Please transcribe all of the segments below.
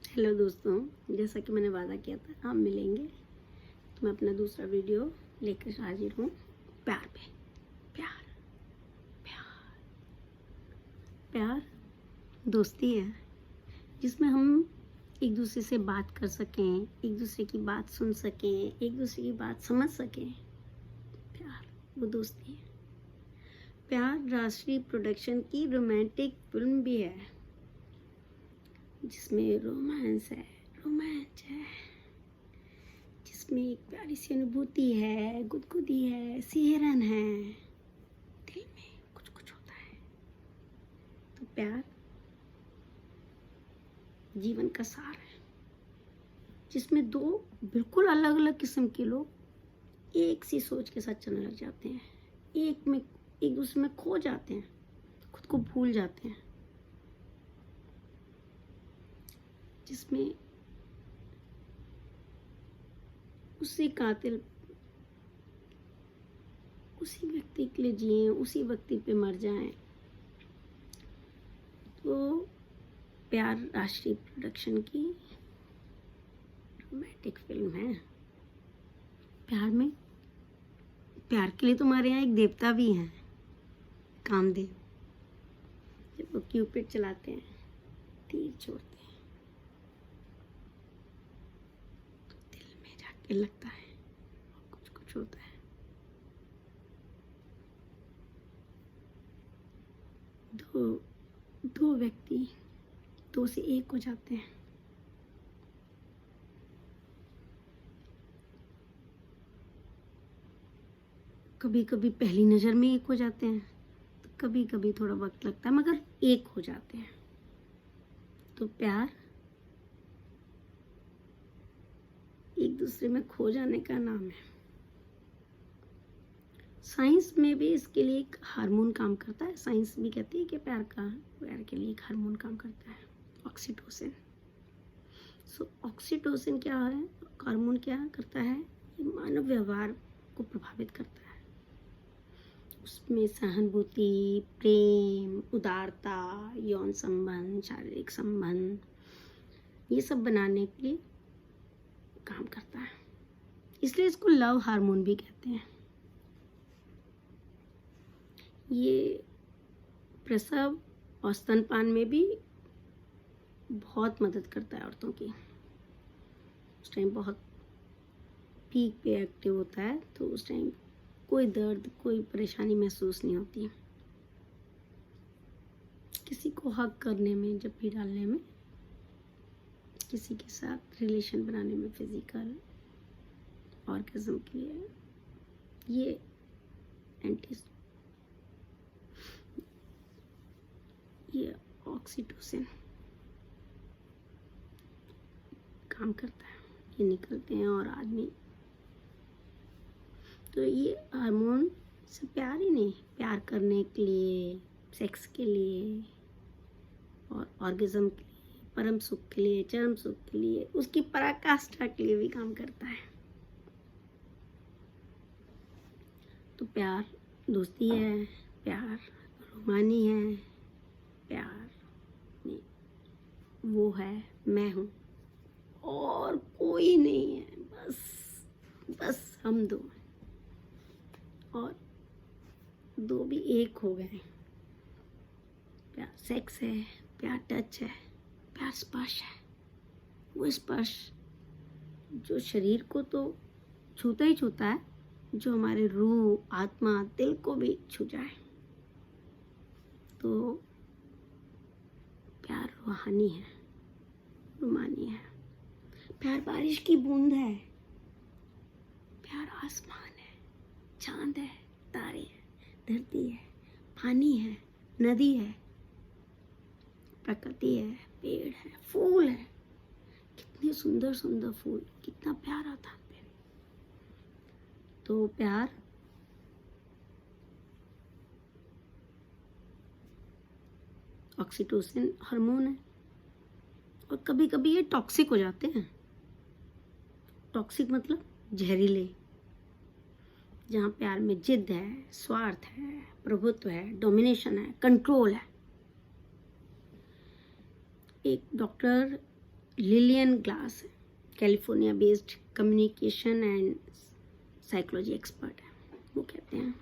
Hello दोस्तों, जैसा कि मैंने वादा किया था हम मिलेंगे, तो मैं अपना दूसरा वीडियो लेकर हाजिर हूँ। प्यार पे। प्यार प्यार प्यार दोस्ती है जिसमें हम एक दूसरे से बात कर सकें, एक दूसरे की बात सुन सकें, एक दूसरे की बात समझ सकें। प्यार वो दोस्ती है। प्यार राष्ट्रीय प्रोडक्शन की रोमांटिक फिल्म भी है जिसमें रोमांस है, जिसमें एक प्यारी सी अनुभूति है, गुदगुदी है, सिहरन है, दिल में कुछ कुछ होता है। तो प्यार जीवन का सार है जिसमें दो बिल्कुल अलग अलग किस्म के लोग एक सी सोच के साथ चलने लग जाते हैं, एक दूसरे में खो जाते हैं, खुद को भूल जाते हैं, जिसमें उसी कातिल उसी व्यक्ति के लिए जिए, उसी व्यक्ति पे मर जाएं। तो प्यार राष्ट्रीय प्रोडक्शन की रोमांटिक फिल्म है। प्यार के लिए तो हमारे यहाँ एक देवता भी हैं, कामदेव। जब वो क्यूपिड चलाते हैं, तीर छोड़ते हैं, तो दिल में जाके लगता है और कुछ कुछ होता है। दो व्यक्ति दो से एक हो जाते हैं। कभी कभी पहली नज़र में एक हो जाते हैं, तो कभी कभी थोड़ा वक्त लगता है, मगर एक हो जाते हैं। तो प्यार एक दूसरे में खो जाने का नाम है। साइंस में भी इसके लिए एक हार्मोन काम करता है। साइंस भी कहती है कि प्यार के लिए एक हार्मोन काम करता है, ऑक्सीटोसिन। ऑक्सीटोसिन क्या है, हार्मोन क्या करता है? ये मानव व्यवहार को प्रभावित करता है। उसमें सहानुभूति, प्रेम, उदारता, यौन संबंध, शारीरिक संबंध, ये सब बनाने के लिए काम करता है। इसलिए इसको लव हार्मोन भी कहते हैं। ये प्रसव और स्तनपान में भी बहुत मदद करता है औरतों की। उस टाइम बहुत पीक पे एक्टिव होता है, तो उस टाइम कोई दर्द, कोई परेशानी महसूस नहीं होती। किसी को हक करने में, जब भी डालने में, किसी के साथ रिलेशन बनाने में, फिजिकल ऑर्गेज्म के लिए ये ऑक्सीटोसिन काम करता है। ये निकलते हैं और आदमी, तो ये हार्मोन से प्यार ही नहीं, प्यार करने के लिए, सेक्स के लिए और ऑर्गेज्म के लिए, परम सुख के लिए, चरम सुख के लिए, उसकी पराकाष्ठा के लिए भी काम करता है। तो प्यार दोस्ती है, प्यार रोमानी है, प्यार में वो है, मैं हूँ और कोई नहीं है, बस हम दो हैं और दो भी एक हो गए। प्यार सेक्स है, प्यार टच है, प्यार स्पर्श है। वो स्पर्श जो शरीर को तो छूता ही छूता है, जो हमारे रूह, आत्मा, दिल को भी छू जाए। तो प्यार रूहानी है, रूमानी है। प्यार बारिश की बूंद है, प्यार आसमान है, चांद है, तारे है, धरती है, पानी है, नदी है, प्रकृति है, पेड़ है, फूल है। कितने सुंदर सुंदर फूल, कितना प्यार आता है। तो प्यार ऑक्सीटोसिन हार्मोन है। और कभी कभी ये टॉक्सिक हो जाते हैं। टॉक्सिक मतलब जहरीले, जहाँ प्यार में जिद है, स्वार्थ है, प्रभुत्व है, डोमिनेशन है, कंट्रोल है। एक डॉक्टर लिलियन ग्लास है, California based communication and psychology expert है। वो कहते हैं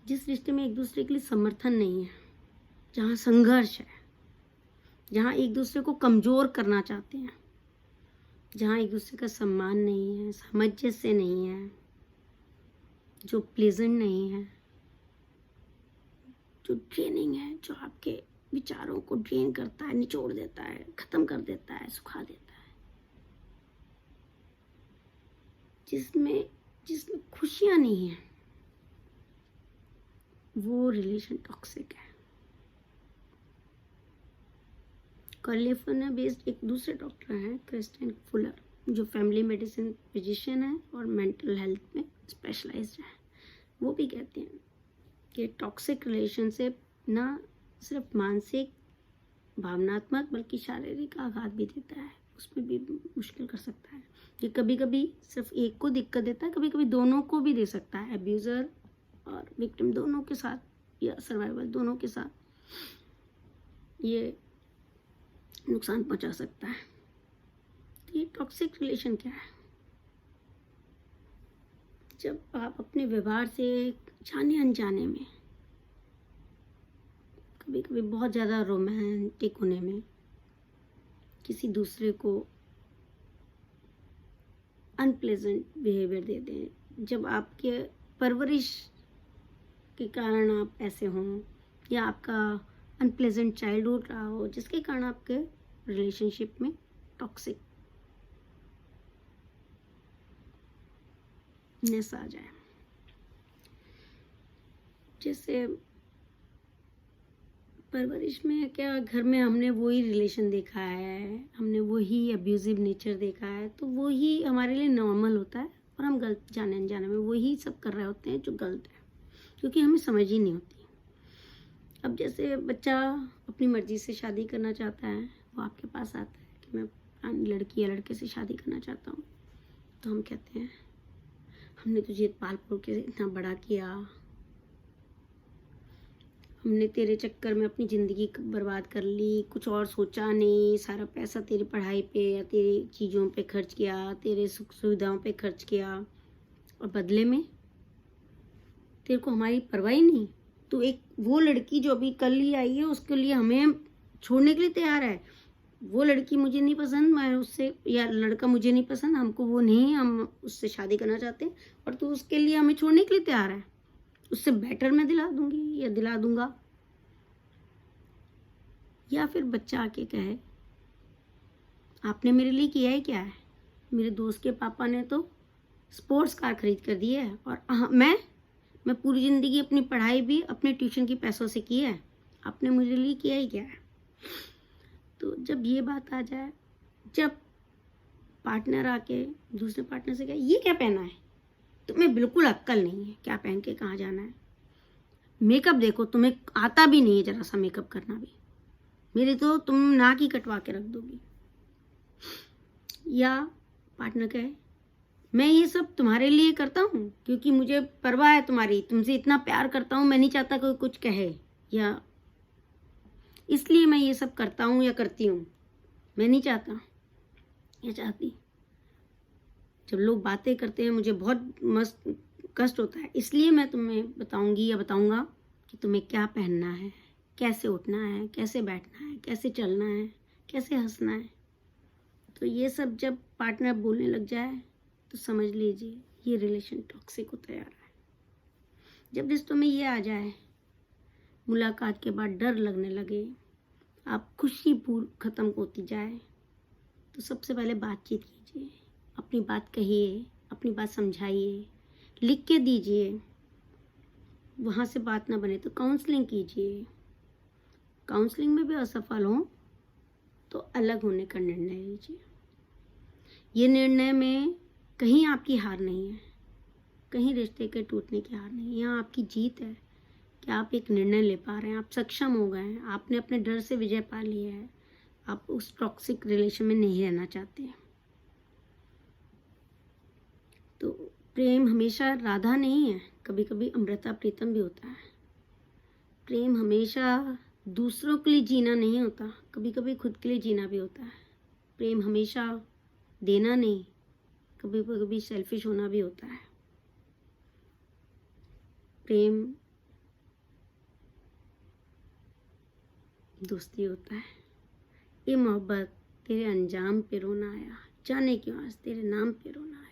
जिस रिश्ते में एक दूसरे के लिए समर्थन नहीं है, जहाँ संघर्ष है, जहाँ एक दूसरे को कमज़ोर करना चाहते हैं, जहाँ एक दूसरे का सम्मान नहीं है, सामंजस्य नहीं है, जो प्लेजेंट नहीं है, जो ड्रेनिंग है, जो आपके विचारों को ड्रेन करता है, निचोड़ देता है, खत्म कर देता है, सुखा देता है, जिसमें खुशियाँ नहीं है, वो रिलेशन टॉक्सिक है। कैलिफोर्निया बेस्ड एक दूसरे डॉक्टर हैं, क्रिस्टियन फुलर, जो फैमिली मेडिसिन फिजिशियन है और मेंटल हेल्थ में स्पेशलाइज्ड है। वो भी कहते हैं कि टॉक्सिक रिलेशनशिप ना सिर्फ मानसिक भावनात्मक बल्कि शारीरिक आघात भी देता है, उसमें भी मुश्किल कर सकता है। ये कभी कभी सिर्फ एक को दिक्कत देता है, कभी कभी दोनों को भी दे सकता है, अब्यूज़र और विक्टिम दोनों के साथ या सर्वाइवल दोनों के साथ ये नुकसान पहुंचा सकता है। तो ये टॉक्सिक रिलेशन क्या है? जब आप अपने व्यवहार से जाने अनजाने में, कभी कभी बहुत ज़्यादा रोमांटिक होने में किसी दूसरे को अनप्लेजेंट बिहेवियर दे दें, जब आपके परवरिश के कारण आप ऐसे हों या आपका अनप्लेजेंट चाइल्डहुड रहा हो जिसके कारण आपके रिलेशनशिप में टॉक्सिक नेस आ जाए। जैसे परवरिश में क्या, घर में हमने वही रिलेशन देखा है, हमने वही अब्यूजिव नेचर देखा है, तो वही हमारे लिए नॉर्मल होता है और हम गलत जाने अनजाने में वही सब कर रहे होते हैं जो गलत है, क्योंकि हमें समझ ही नहीं होती। अब जैसे बच्चा अपनी मर्जी से शादी करना चाहता है, वो आपके पास आता है कि मैं लड़की या लड़के से शादी करना चाहता हूँ, तो हम कहते हैं हमने तुझे पाल पोल के इतना बड़ा किया, हमने तेरे चक्कर में अपनी ज़िंदगी बर्बाद कर ली, कुछ और सोचा नहीं, सारा पैसा तेरी पढ़ाई पे या तेरी चीज़ों पे खर्च किया, तेरे सुख सुविधाओं पे खर्च किया, और बदले में तेरे को हमारी परवाह ही नहीं। तो एक वो लड़की जो अभी कल ही आई है, उसके लिए हमें छोड़ने के लिए तैयार है। वो लड़की मुझे नहीं पसंद, मैं उससे, या लड़का मुझे नहीं पसंद, हमको वो नहीं, हम उससे शादी करना चाहते हैं, और तू उसके लिए हमें छोड़ने के लिए तैयार है। उससे बेटर मैं दिला दूंगी या दिला दूंगा। या फिर बच्चा आके कहे आपने मेरे लिए किया है क्या है, मेरे दोस्त के पापा ने तो स्पोर्ट्स कार खरीद कर दी है, और मैं पूरी ज़िंदगी अपनी पढ़ाई भी अपने ट्यूशन के पैसों से की है, आपने मेरे लिए किया ही क्या है। तो जब ये बात आ जाए, जब पार्टनर आके दूसरे पार्टनर से कहे ये क्या पहना है, तुम्हें बिल्कुल अक्ल नहीं है, क्या पहन के कहाँ जाना है, मेकअप देखो तुम्हें आता भी नहीं है जरा सा मेकअप करना भी, मेरी तो तुम नाक ही कटवा के रख दोगी। या पार्टनर कहे मैं ये सब तुम्हारे लिए करता हूँ क्योंकि मुझे परवाह है तुम्हारी, तुमसे इतना प्यार करता हूँ, मैं नहीं चाहता कोई कुछ कहे, या इसलिए मैं ये सब करता हूँ या करती हूँ, मैं नहीं चाहता या चाहती। जब लोग बातें करते हैं मुझे बहुत मस्त कष्ट होता है, इसलिए मैं तुम्हें बताऊंगी या बताऊंगा कि तुम्हें क्या पहनना है, कैसे उठना है, कैसे बैठना है, कैसे चलना है, कैसे हंसना है। तो ये सब जब पार्टनर बोलने लग जाए तो समझ लीजिए ये रिलेशन टॉक्सिक होता जा रहा है। जब रिश्तों में ये आ जाए, मुलाकात के बाद डर लगने लगे, आप खुशी ख़त्म होती जाए, तो सबसे पहले बातचीत कीजिए, अपनी बात कहिए, अपनी बात समझाइए, लिख के दीजिए। वहाँ से बात ना बने तो काउंसलिंग कीजिए। काउंसलिंग में भी असफल हो तो अलग होने का निर्णय लीजिए। ये निर्णय में कहीं आपकी हार नहीं है, कहीं रिश्ते के टूटने की हार नहीं है, यहाँ आपकी जीत है कि आप एक निर्णय ले पा रहे हैं, आप सक्षम हो गए हैं, आपने अपने डर से विजय पा लिया है, आप उस टॉक्सिक रिलेशन में नहीं रहना चाहते। तो प्रेम हमेशा राधा नहीं है, कभी कभी अमृता प्रीतम भी होता है। प्रेम हमेशा दूसरों के लिए जीना नहीं होता, कभी कभी खुद के लिए जीना भी होता है। प्रेम हमेशा देना नहीं, कभी कभी सेल्फिश होना भी होता है। प्रेम दोस्ती होता है। ये मोहब्बत तेरे अंजाम पे रोना आया, जाने क्यों आज तेरे नाम पे रोना आया।